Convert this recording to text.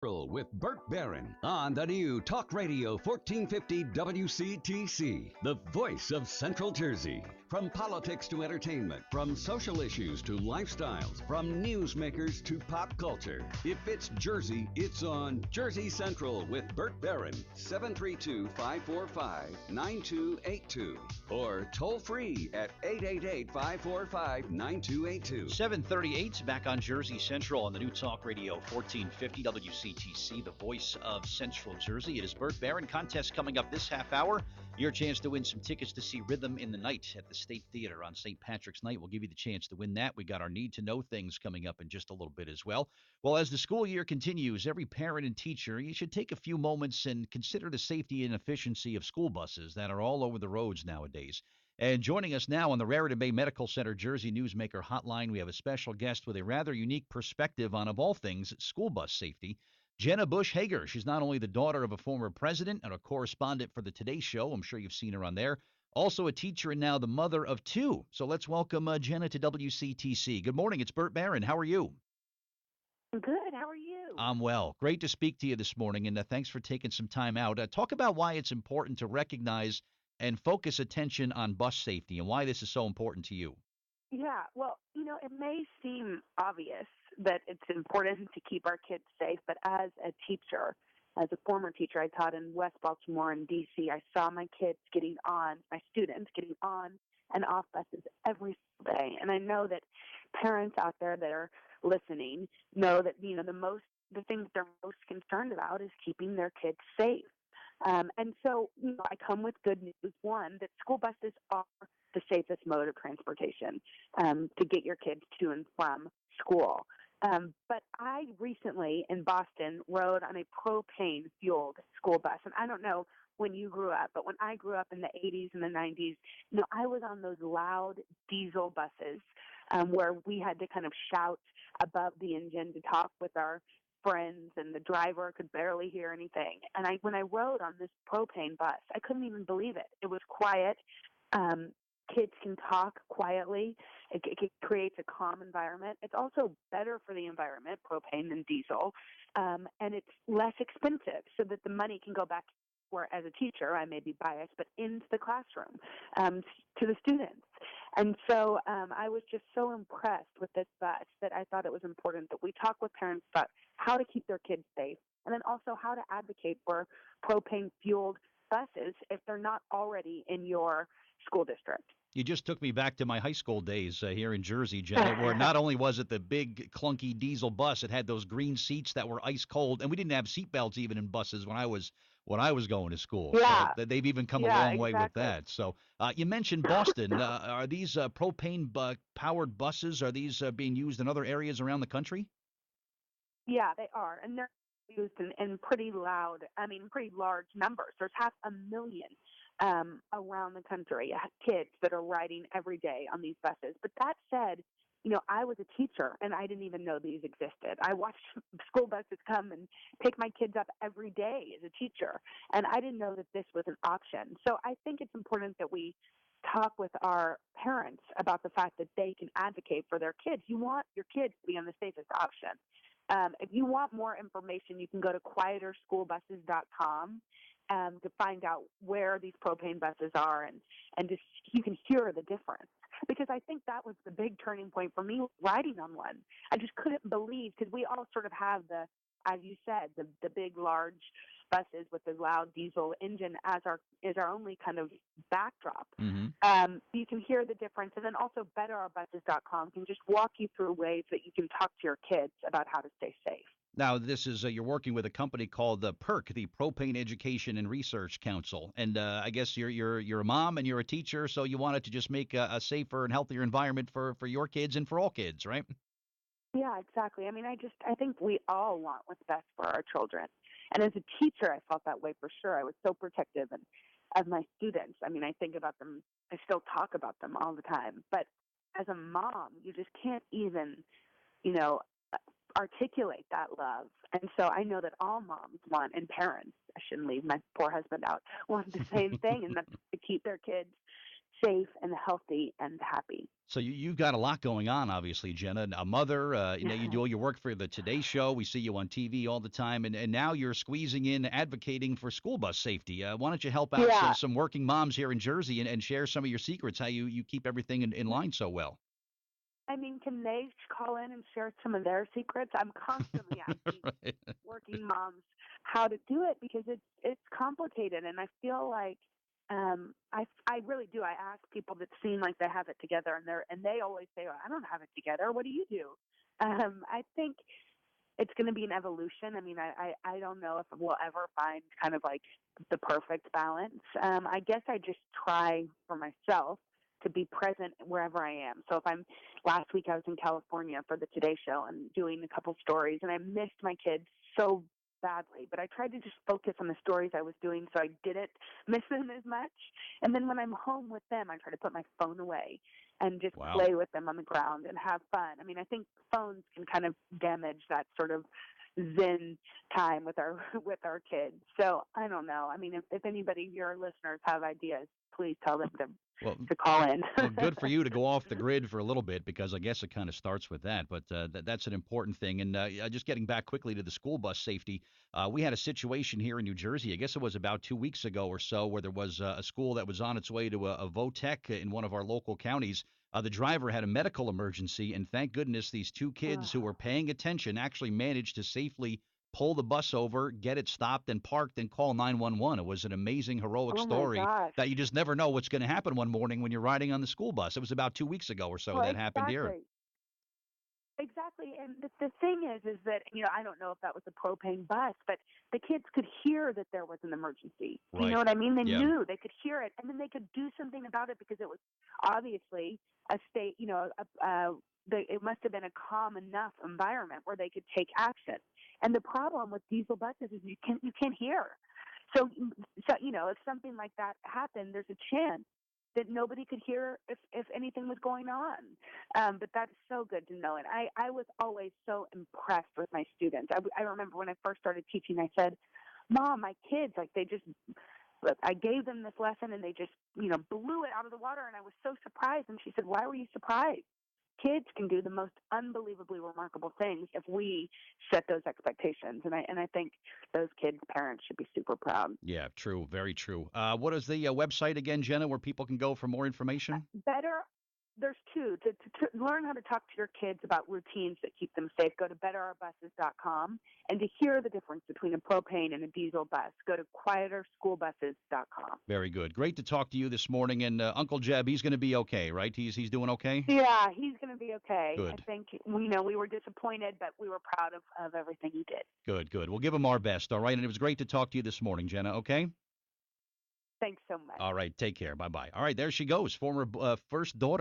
With Burt Barron on the new Talk Radio 1450 WCTC, the voice of Central Jersey. From politics to entertainment, from social issues to lifestyles, from newsmakers to pop culture. If it's Jersey, it's on Jersey Central with Burt Barron, 732-545-9282. Or toll free at 888-545-9282. 738 back on Jersey Central on the new Talk Radio 1450 WCTC, the voice of Central Jersey. It is Burt Barron. Contest coming up this half hour. Your chance to win some tickets to see Rhythm in the Night at the State Theater on St. Patrick's Night. We'll give you the chance to win that. We got our Need to Know things coming up in just a little bit as well. Well, as the school year continues, every parent and teacher, you should take a few moments and consider the safety and efficiency of school buses that are all over the roads nowadays. And joining us now on the Raritan Bay Medical Center Jersey Newsmaker Hotline, we have a special guest with a rather unique perspective on, of all things, school bus safety. Jenna Hagar. She's not only the daughter of a former president and a correspondent for the Today Show. I'm sure you've seen her on there. Also a teacher and now the mother of two. So let's welcome Jenna to WCTC. Good morning. It's Burt Barron. How are you? Good. How are you? I'm well. Great to speak to you this morning, and thanks for taking some time out. Talk about why it's important to recognize and focus attention on bus safety and why this is so important to you. Yeah, well, it may seem obvious that it's important to keep our kids safe, but as a teacher, as a former teacher, I taught in West Baltimore and D.C., I saw my students getting on and off buses every single day. And I know that parents out there that are listening know that, the things they're most concerned about is keeping their kids safe. And so, I come with good news. One, that school buses are the safest mode of transportation to get your kids to and from school. But I recently in Boston rode on a propane-fueled school bus. And I don't know when you grew up, but when I grew up in the 80s and the 90s, I was on those loud diesel buses where we had to kind of shout above the engine to talk with our friends, and the driver could barely hear anything. And when I rode on this propane bus, I couldn't even believe it. It was quiet. Kids can talk quietly. It creates a calm environment. It's also better for the environment, propane, than diesel, and it's less expensive, so that the money can go back where, as a teacher, I may be biased, but into the classroom, to the students. And so I was just so impressed with this bus that I thought it was important that we talk with parents about how to keep their kids safe, and then also how to advocate for propane-fueled buses if they're not already in your school district. You just took me back to my high school days here in Jersey, Jenna, where not only was it the big clunky diesel bus, it had those green seats that were ice cold, and we didn't have seat belts even in buses when I was going to school. Yeah. So they've even come a long way with that. So you mentioned Boston. Are these propane powered buses? Are these being used in other areas around the country? Yeah, they are, and they're used in pretty large numbers. There's 500,000 around the country, kids that are riding every day on these buses. But that said, I was a teacher, and I didn't even know these existed. I watched school buses come and pick my kids up every day as a teacher, and I didn't know that this was an option. So I think it's important that we talk with our parents about the fact that they can advocate for their kids. You want your kids to be on the safest option. If you want more information, you can go to quieterschoolbuses.com to find out where these propane buses are, and just you can hear the difference. Because I think that was the big turning point for me riding on one. I just couldn't believe, because we all sort of have as you said, the big, large buses with the loud diesel engine as our only kind of backdrop. Mm-hmm. You can hear the difference. And then also betterOurBuses.com can just walk you through ways that you can talk to your kids about how to stay safe. Now, this is you're working with a company called the PERC, the Propane Education and Research Council, and I guess you're a mom and you're a teacher, so you wanted to just make a safer and healthier environment for your kids and for all kids, right? Yeah, exactly. I mean, I think we all want what's best for our children, and as a teacher, I felt that way for sure. I was so protective of my students. I mean, I think about them. I still talk about them all the time, but as a mom, you just can't even, articulate that love. And so I know that all moms want, and parents, I shouldn't leave my poor husband out, want the same thing, and that's to keep their kids safe and healthy and happy. So you've got a lot going on, obviously, Jenna. A mother, you do all your work for the Today Show. We see you on TV all the time, and now you're squeezing in advocating for school bus safety. Why don't you help out Yeah. some working moms here in Jersey and share some of your secrets, how you keep everything in line so well? I mean, can they call in and share some of their secrets? I'm constantly asking Right. working moms how to do it because it's complicated, and I feel like I really do. I ask people that seem like they have it together, and they always say, "Oh, I don't have it together. What do you do?" I think it's going to be an evolution. I mean, I don't know if we'll ever find kind of like the perfect balance. I guess I just try for myself to be present wherever I am. So if I'm last week I was in California for the Today Show and doing a couple stories, and I missed my kids so badly, but I tried to just focus on the stories I was doing so I didn't miss them as much. And then when I'm home with them, I try to put my phone away and just Wow. play with them on the ground and have fun. I mean, I think phones can kind of damage that sort of zen time with our kids. So I don't know. I mean, if anybody, your listeners, have ideas, please tell them Well, to call in. Well, good for you to go off the grid for a little bit because I guess it kind of starts with that. But that's an important thing. And just getting back quickly to the school bus safety, we had a situation here in New Jersey. I guess it was about 2 weeks ago or so where there was a school that was on its way to a VOTEC in one of our local counties. The driver had a medical emergency, and thank goodness these two kids who were paying attention actually managed to safely pull the bus over, get it stopped and parked, and call 911. It was an amazing, heroic Oh my story gosh. that you just never know what's going to happen one morning when you're riding on the school bus. It was about 2 weeks ago or so Well, that happened here. exactly. Exactly. And the thing is that, I don't know if that was a propane bus, but the kids could hear that there was an emergency. Do you know Right. what I mean? They Yeah. knew they could hear it, and then they could do something about it because it was obviously a state, it must have been a calm enough environment where they could take action. And the problem with diesel buses is you can't hear. So if something like that happened, there's a chance that nobody could hear if anything was going on. But that's so good to know. And I was always so impressed with my students. I remember when I first started teaching, I said, Mom, my kids, like I gave them this lesson and they just, blew it out of the water. And I was so surprised. And she said, why were you surprised? Kids can do the most unbelievably remarkable things if we set those expectations. And I think those kids' parents should be super proud. Yeah, true. Very true. What is the website again, Jenna, where people can go for more information? Better, there's two. To learn how to talk to your kids about routines that keep them safe, go to betterourbuses.com. And to hear the difference between a propane and a diesel bus, go to quieterschoolbuses.com. Very good. Great to talk to you this morning. And Uncle Jeb, he's going to be okay, right? He's doing okay? Yeah, he's going to be okay. I Good. think, we were disappointed, but we were proud of everything he did. Good, good. We'll give him our best, all right? And it was great to talk to you this morning, Jenna, okay? Thanks so much. All right, take care. Bye-bye. All right, there she goes, former first daughter.